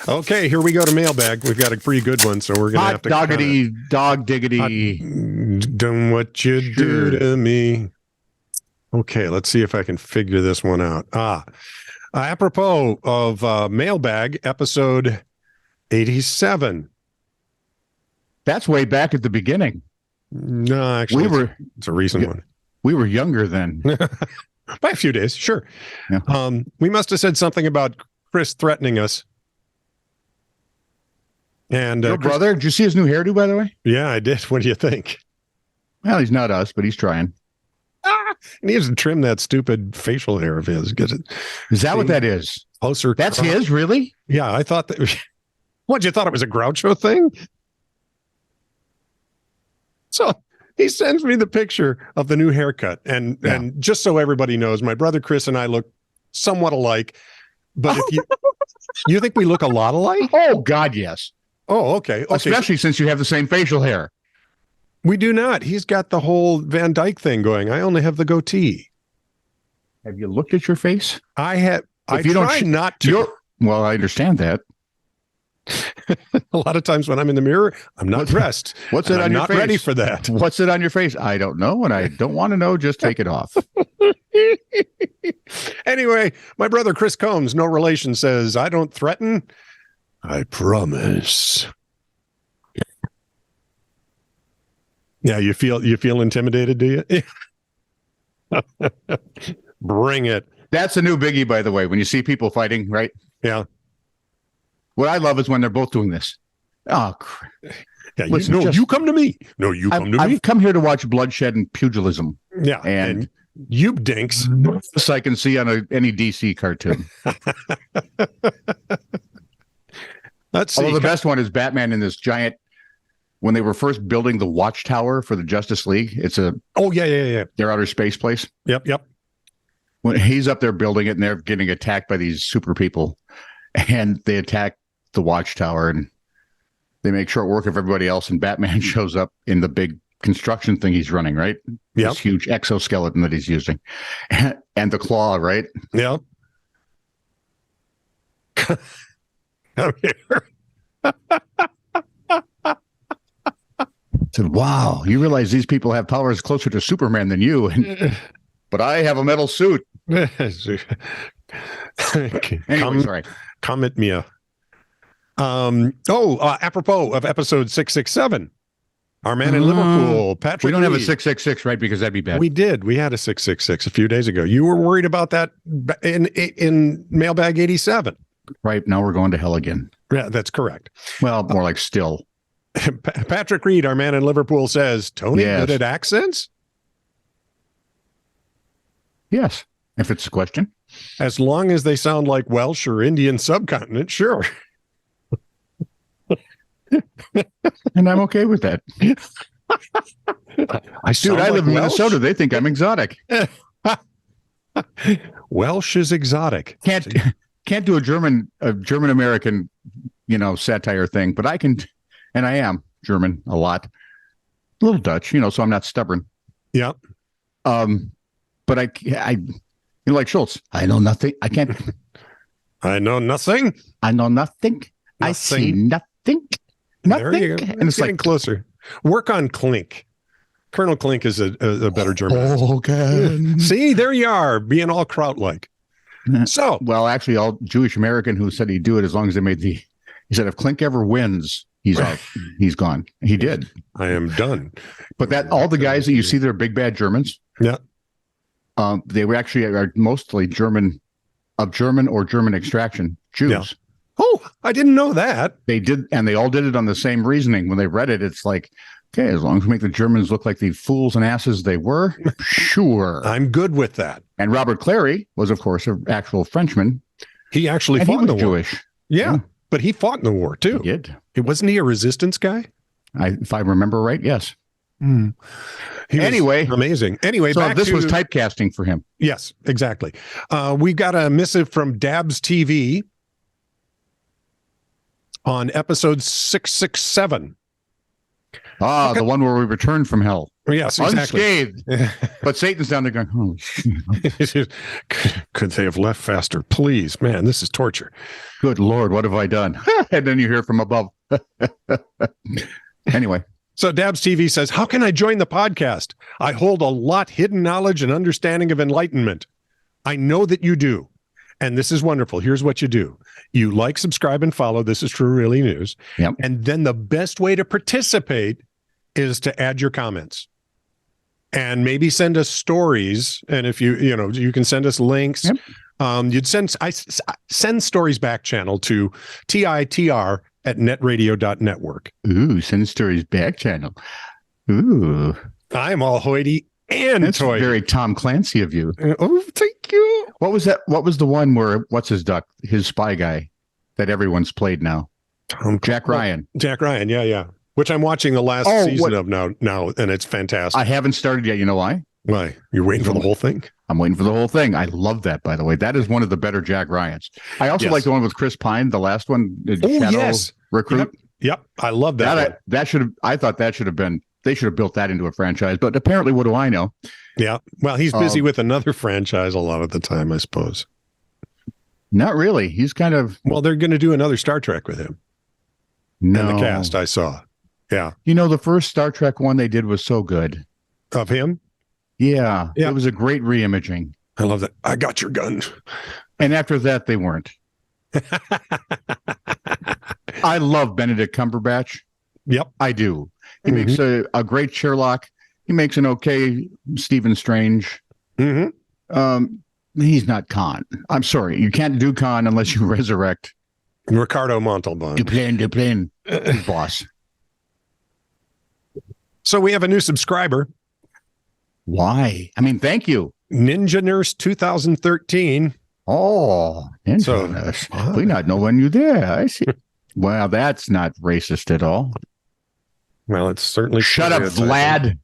Okay, here we go to mailbag. We've got a pretty good one, so we're going to have to dog diggity. Done what you do to me. Okay, let's see if I can figure this one out. Apropos of mailbag, episode 87. That's way back at the beginning. No, actually, it's a recent one. We were younger then. By a few days, sure. Yeah. We must have said something about Chris threatening us. And your brother, did you see his new hairdo, by the way? Yeah, I did. What do you think? Well, he's not us, but he's trying. He needs to trim that stupid facial hair of his. Is that what that is? Closer. That's his, really? Yeah, I thought that. What, you thought it was a Groucho thing? So he sends me the picture of the new haircut. And just so everybody knows, my brother Chris and I look somewhat alike. But if you think we look a lot alike? Oh, God, yes. Oh, okay. Especially since you have the same facial hair. We do not. He's got the whole Van Dyke thing going. I only have the goatee. Have you looked at your face? I have. I try not to. Well, I understand that. A lot of times when I'm in the mirror, I'm not dressed. What's it on your face? I'm not ready for that. What's it on your face? I don't know, and I don't want to know. Just take it off. Anyway, my brother Chris Combs, no relation, says, I don't threaten. I promise. Yeah, you feel intimidated, do you? Bring it. That's a new biggie, by the way, when you see people fighting, right? Yeah. What I love is when they're both doing this. Oh, crap. Yeah, listen, you come to me. No, you come to me. I've come here to watch bloodshed and pugilism. Yeah. And you dinks. This I can see on any DC cartoon. Let's see. Although the best one is Batman in this giant, when they were first building the watchtower for the Justice League. It's a... Oh, yeah. Their outer space place. Yep. When he's up there building it and they're getting attacked by these super people, and they attack the watchtower and they make short work of everybody else, and Batman shows up in the big construction thing he's running, right? Yeah. This huge exoskeleton that he's using. And the claw, right? Yeah. Come here. Said, wow, you realize these people have powers closer to Superman than you, but I have a metal suit. Anyway, sorry. Come at me. Apropos of episode 667, our man in Liverpool, Patrick. We don't have a Reed. 666, right? Because that'd be bad. We did. We had a 666 a few days ago. You were worried about that in Mailbag 87. Right. Now we're going to hell again. Yeah, that's correct. Well, more like still. Patrick Reed, our man in Liverpool, says, Tony, good at accents? Yes, if it's a question. As long as they sound like Welsh or Indian subcontinent, sure. And I'm okay with that. I live in Minnesota. They think I'm exotic. Welsh is exotic. Can't do a German American, satire thing, but I can, and I am German a lot, a little Dutch, so I'm not stubborn. Yeah. But I like Schultz. I know nothing. I can't. I know nothing. I know nothing. I see nothing. Nothing. There you go. And it's getting closer. Work on Klink. Colonel Klink is a better German. Okay. See, there you are, being all Kraut-like. So, well, actually, all Jewish American who said he'd do it as long as they made he said if Klink ever wins, he's out. He's gone. He did. I am done. But all the guys that you see, they're big bad Germans. Yeah. They were actually are mostly German or German extraction Jews. Yeah. Oh, I didn't know that. They did, and they all did it on the same reasoning. When they read it, it's like, okay, as long as we make the Germans look like the fools and asses they were, sure. I'm good with that. And Robert Clary was, of course, an actual Frenchman. He actually fought in the war. Jewish. Yeah, but he fought in the war, too. He did. Wasn't he a resistance guy? If I remember right, yes. Anyway, amazing. Anyway, so this was typecasting for him. Yes, exactly. We got a missive from Dabs TV on episode 667. The one where we returned from hell. Yes, exactly. Unscathed. But Satan's down there going, oh, could they have left faster? Please, man, this is torture. Good Lord, what have I done? And then you hear from above. Anyway. So Dabs TV says, how can I join the podcast? I hold a lot hidden knowledge and understanding of enlightenment. I know that you do. And this is wonderful. Here's what you do. You like, subscribe, and follow. This is True Really News. Yep. And then the best way to participate is to add your comments. And maybe send us stories. And if you can send us links. Yep. You'd send stories back channel to TITR@netradio.network. Ooh, send stories back channel. Ooh. I'm all hoity and That's toity. very Tom Clancy of you. Oh, thank you. What was that? What was the one where, what's his duck? His spy guy that everyone's played now. Jack Ryan. Jack Ryan, yeah. Which I'm watching the last season of now, and it's fantastic. I haven't started yet. You know why? Why? You're waiting for the whole thing? I'm waiting for the whole thing. I love that, by the way. That is one of the better Jack Ryans. I also like the one with Chris Pine, the last one. Shadow Recruit. Yep. I love that. I thought that should have been, they should have built that into a franchise, but apparently, what do I know? Yeah. Well, he's busy with another franchise a lot of the time, I suppose. Not really. He's kind of. Well, they're going to do another Star Trek with him. No. In the cast, I saw. Yeah. You know, the first Star Trek one they did was so good. Of him? Yeah. It was a great reimaging. I love that. I got your gun. And after that, they weren't. I love Benedict Cumberbatch. Yep. I do. He makes a great Sherlock. He makes an okay Stephen Strange. He's not Khan. I'm sorry. You can't do Khan unless you resurrect Ricardo Montalban. Duplan, boss. So we have a new subscriber. Why? I mean, thank you. Ninja Nurse 2013. Oh, Ninja Nurse. We not know when you're there. I see. Well, that's not racist at all. Well, it's certainly. Shut up, Vlad.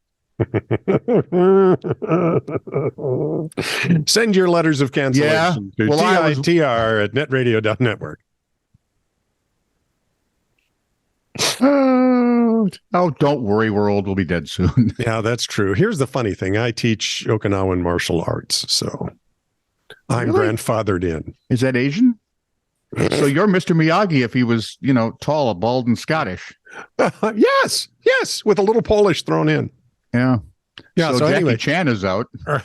Send your letters of cancellation to TITR@netradio.network. Oh, don't worry, world. We'll be dead soon. Yeah, that's true. Here's the funny thing. I teach Okinawan martial arts, so I'm grandfathered in. Is that Asian? So you're Mr. Miyagi if he was, tall, bald, and Scottish. Yes, with a little Polish thrown in. Yeah. So Jackie anyway. Chan is out. I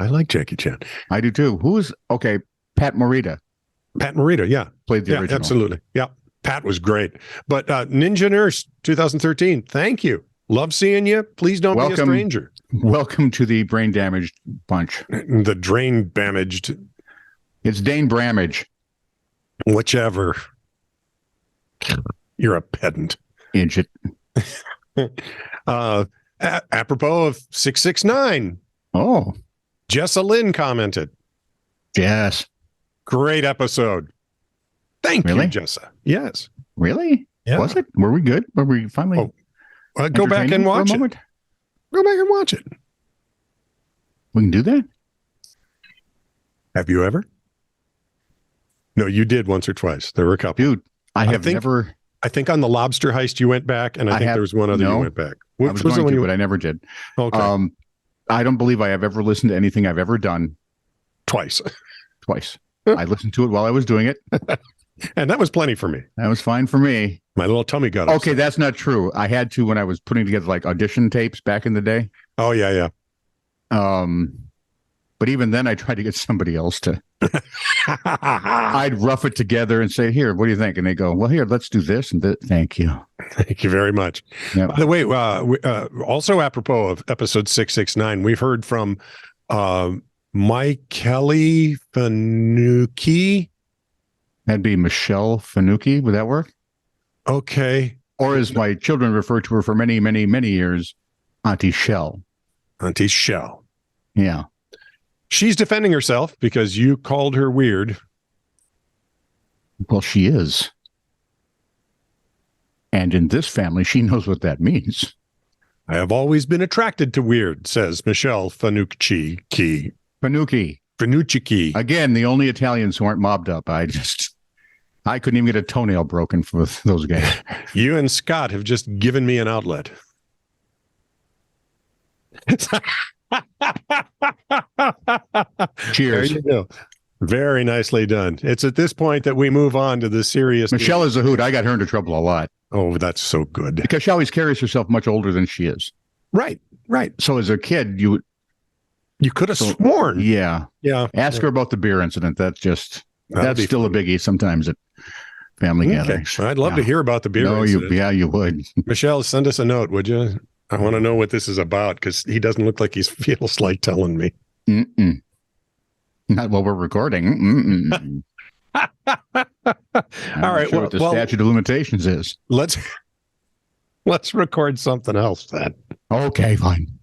like Jackie Chan. I do too. Pat Morita. Pat Morita, yeah. Played the original. Absolutely. Yeah. Pat was great. But Ninja Nurse 2013, thank you. Love seeing you. Please don't be a stranger. Welcome to the brain damaged bunch. The drain damaged. It's Dane Bramage. Whichever. You're a pedant. Inch it. Apropos of 669. Oh. Jessa Lynn commented. Yes. Great episode. Thank you, Jessa. Yes. Really? Yeah. Was it? Were we good? Were we finally? Go back and watch it. Go back and watch it. We can do that? Have you ever? No, you did once or twice. There were a couple. Dude, I never. I think on the lobster heist you went back, and I think there was one other you went back. Which was the one but I never did. Okay. I don't believe I have ever listened to anything I've ever done. Twice. I listened to it while I was doing it. And that was plenty for me. That was fine for me. My little tummy got upset. Okay, that's not true. I had to when I was putting together like audition tapes back in the day. Oh, yeah. But even then I tried to get somebody else to. I'd rough it together and say, here, what do you think? And they go, well, here, let's do this and that. Thank you. Thank you very much. Yep. By the way, also apropos of episode 669, we've heard from Mike Kelly Fanucci. That'd be Michelle Fanucci. Would that work? Okay. Or as my children refer to her for many, many, many years, Auntie Shell. Auntie Shell. Yeah. She's defending herself because you called her weird. Well, she is. And in this family, she knows what that means. I have always been attracted to weird, says Michelle Fanucci. Fanucci. Again, the only Italians who aren't mobbed up. I couldn't even get a toenail broken for those guys. You and Scott have just given me an outlet. There Cheers. you go. Very nicely done. It's at this point that we move on to the serious. Michelle is a hoot. I got her into trouble a lot Oh, that's so good. because she always carries herself much older than she is. Right. So as a kid, you could have sworn. Yeah. Yeah. Ask her about the beer incident. That's That'd still a biggie sometimes at family gatherings. I'd love to hear about the beer incident. You would. Michelle, send us a note, would you? I want to know what this is about because he doesn't look like he feels like telling me. Mm-mm. Not while we're recording. All right. Sure what the statute of limitations is. Let's record something else then. Okay, fine.